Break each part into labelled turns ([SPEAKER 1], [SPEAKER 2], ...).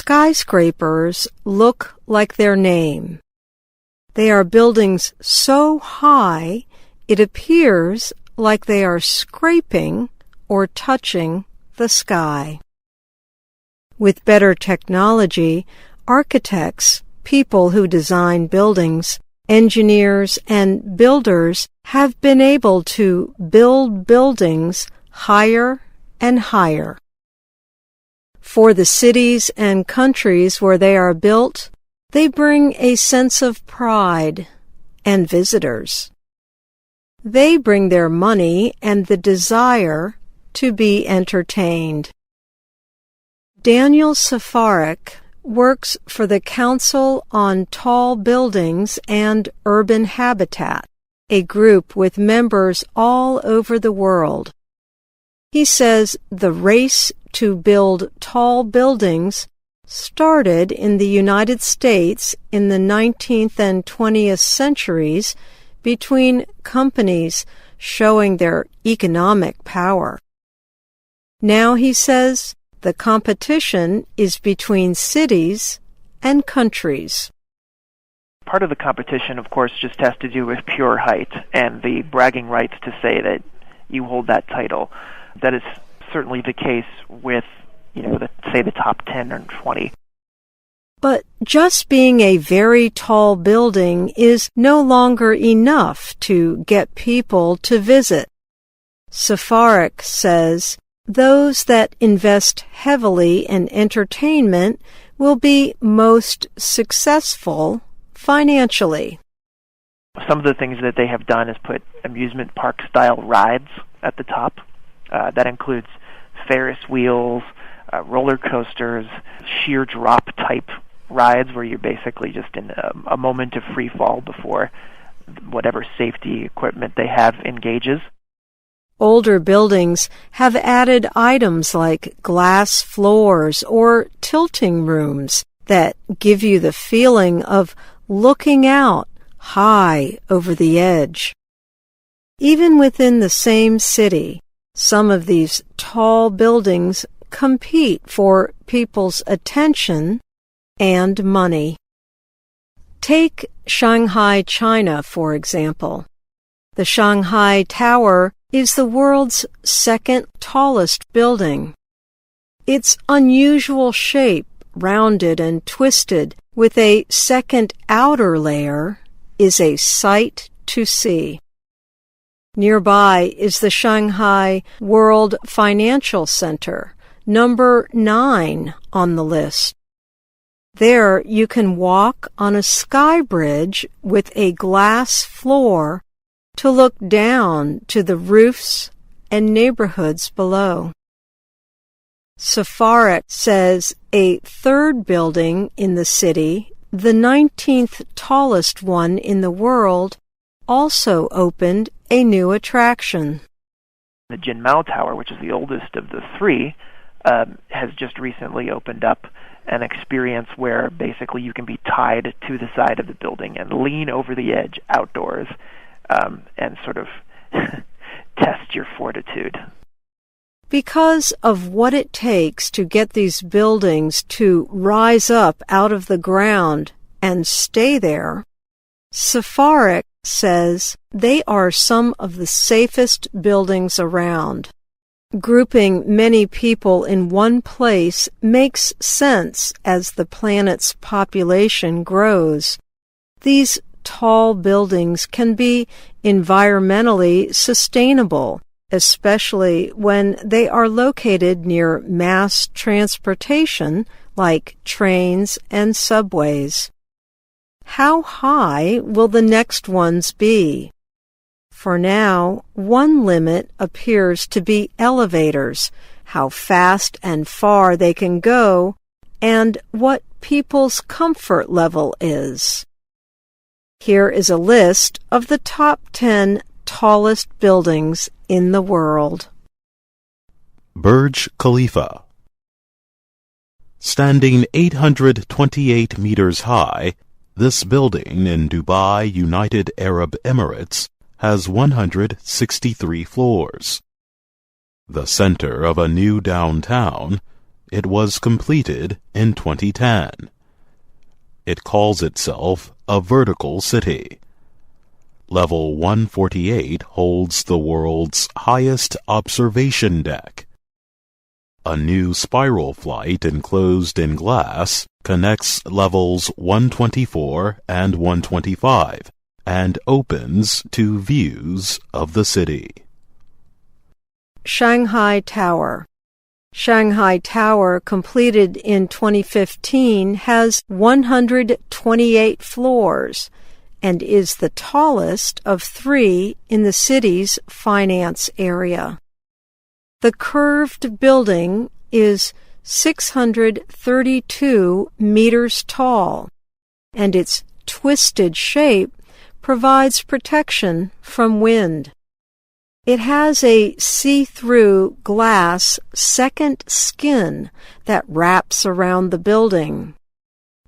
[SPEAKER 1] skyscrapers look like their name. They are buildings so high it appears like they are scraping or touching the sky. With better technology, architects, people who design buildings, engineers, and builders have been able to build buildings higher and higher. For the cities and countries where they are built, they bring a sense of pride and visitors. They bring their money and the desire to be entertained. Daniel Safarik works for the Council on Tall Buildings and Urban Habitat, a group with members all over the world. He says the race to build tall buildings started in the United States in the 19th and 20th centuries between companies showing their economic power. Now, he says, the competition is between cities and countries.
[SPEAKER 2] Part of the competition, of course, just has to do with pure height and the bragging rights to say that you hold that title. That is certainly the case with, say the top 10 or 20.
[SPEAKER 1] But just being a very tall building is no longer enough to get people to visit. Safarik says those that invest heavily in entertainment will be most successful financially.
[SPEAKER 2] Some of the things that they have done is put amusement park-style rides at the top. That includes Ferris wheels, roller coasters, sheer drop-type rides where you're basically just in a moment of free fall before whatever safety equipment they have engages.
[SPEAKER 1] Older buildings have added items like glass floors or tilting rooms that give you the feeling of looking out high over the edge. Even within the same city, some of these tall buildings compete for people's attention and money. Take Shanghai, China, for example. The Shanghai Tower is the world's second tallest building. Its unusual shape, rounded and twisted, with a second outer layer, is a sight to see. Nearby is the Shanghai World Financial Center, number 9 on the list. There you can walk on a sky bridge with a glass floor to look down to the roofs and neighborhoods below. Safarik says a third building in the city, the 19th tallest one in the world, also opened a new attraction.
[SPEAKER 2] The Jinmao Tower, which is the oldest of the three, has just recently opened up an experience where basically you can be tied to the side of the building and lean over the edge outdoors and sort of test your fortitude.
[SPEAKER 1] Because of what it takes to get these buildings to rise up out of the ground and stay there, Safarik says they are some of the safest buildings around. Grouping many people in one place makes sense as the planet's population grows. These tall buildings can be environmentally sustainable, especially when they are located near mass transportation like trains and subways. How high will the next ones be? For now, one limit appears to be elevators, how fast and far they can go, and what people's comfort level is. Here is a list of the top 10 tallest buildings in the world.
[SPEAKER 3] Burj Khalifa. Standing 828 meters high, this building in Dubai, United Arab Emirates, has 163 floors. The center of a new downtown, It was completed in 2010. It calls itself a vertical city. Level 148 holds the world's highest observation deck. A new spiral flight enclosed in glass connects levels 124 and 125 and opens to views of the city.
[SPEAKER 1] Shanghai Tower. Shanghai Tower, completed in 2015, has 128 floors and is the tallest of 3 in the city's finance area. The curved building is 632 meters tall, and its twisted shape provides protection from wind. It has a see-through glass second skin that wraps around the building.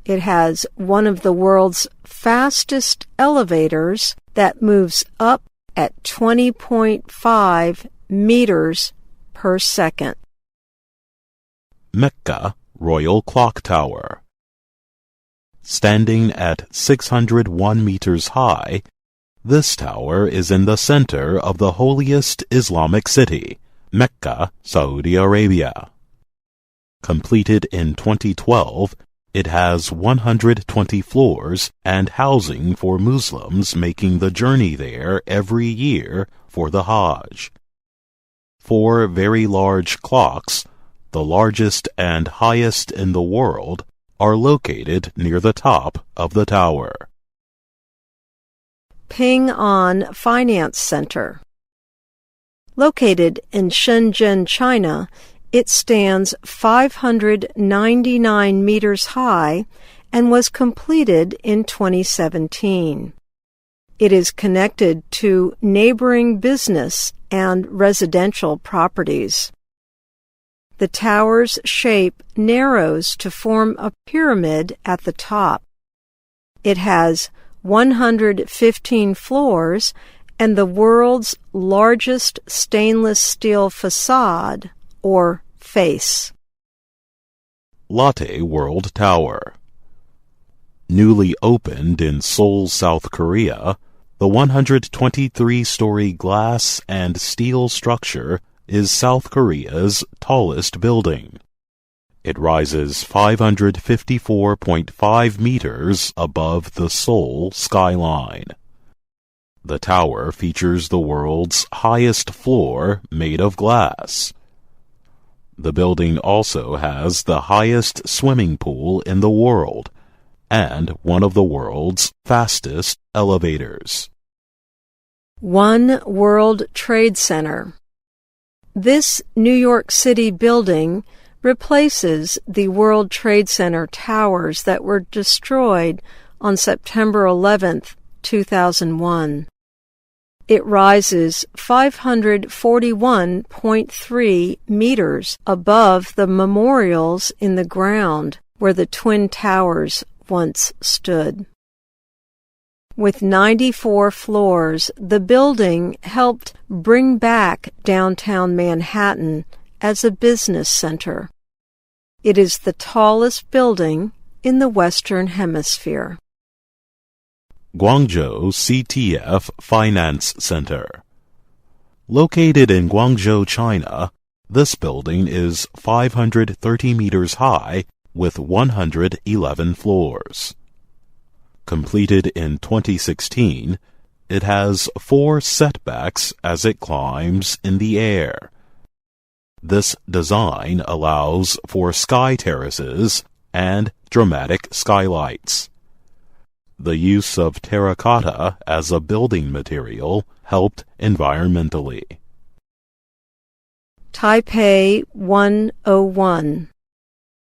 [SPEAKER 1] It has one of the world's fastest elevators that moves up at 20.5 meters per second.
[SPEAKER 3] Mecca Royal Clock Tower. Standing at 601 meters high, this tower is in the center of the holiest Islamic city, Mecca, Saudi Arabia. Completed in 2012, it has 120 floors and housing for Muslims making the journey there every year for the Hajj. 4 very large clocks, the largest and highest in the world, are located near the top of the tower.
[SPEAKER 1] Ping An Finance Center. Located in Shenzhen, China, it stands 599 meters high and was completed in 2017. It is connected to neighboring business and residential properties. The tower's shape narrows to form a pyramid at the top. It has 115 floors and the world's largest stainless steel facade, or face.
[SPEAKER 3] Lotte World Tower. Newly opened in Seoul, South Korea, the 123-story glass and steel structure is South Korea's tallest building. It rises 554.5 meters above the Seoul skyline. The tower features the world's highest floor made of glass. The building also has the highest swimming pool in the world and one of the world's fastest elevators.
[SPEAKER 1] One World Trade Center. This New York City building replaces the World Trade Center towers that were destroyed on September 11, 2001. It rises 541.3 meters above the memorials in the ground where the Twin Towers once stood. With 94 floors, the building helped bring back downtown Manhattan as a business center. It is the tallest building in the Western Hemisphere.
[SPEAKER 3] Guangzhou CTF Finance Center. Located in Guangzhou, China, this building is 530 meters high with 111 floors. Completed in 2016, it has 4 setbacks as it climbs in the air. This design allows for sky terraces and dramatic skylights. The use of terracotta as a building material helped environmentally.
[SPEAKER 1] Taipei 101.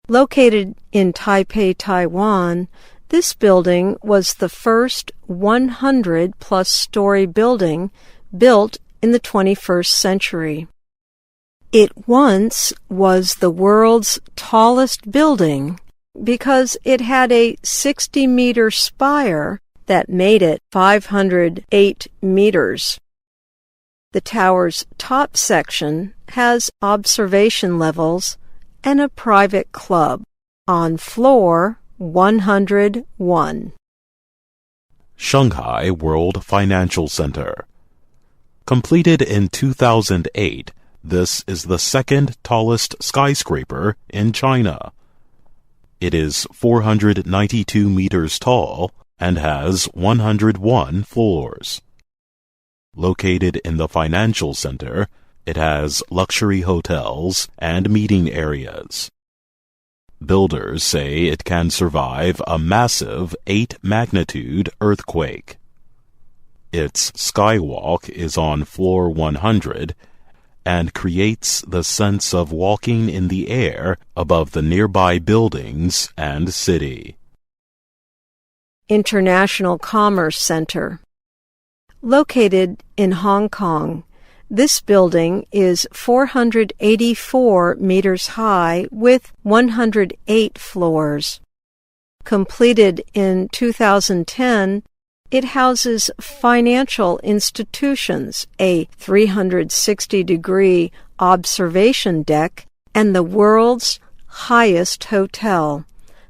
[SPEAKER 1] Located in Taipei, Taiwan, this building was the first 100-plus-story building built in the 21st century. It once was the world's tallest building because it had a 60-meter spire that made it 508 meters. The tower's top section has observation levels and a private club on floor 101.
[SPEAKER 3] Shanghai World Financial Center. Completed in 2008, this is the second tallest skyscraper in China. It is 492 meters tall and has 101 floors. Located in the financial center, it has luxury hotels and meeting areas. Builders say it can survive a massive 8-magnitude earthquake. Its skywalk is on floor 100 and creates the sense of walking in the air above the nearby buildings and city.
[SPEAKER 1] International Commerce Center. Located in Hong Kong, this building is 484 meters high with 108 floors. Completed in 2010, it houses financial institutions, a 360-degree observation deck, and the world's highest hotel,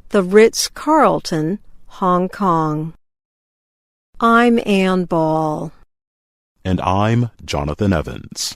[SPEAKER 1] the Ritz-Carlton, Hong Kong. I'm Ann Ball.
[SPEAKER 3] And I'm Jonathan Evans.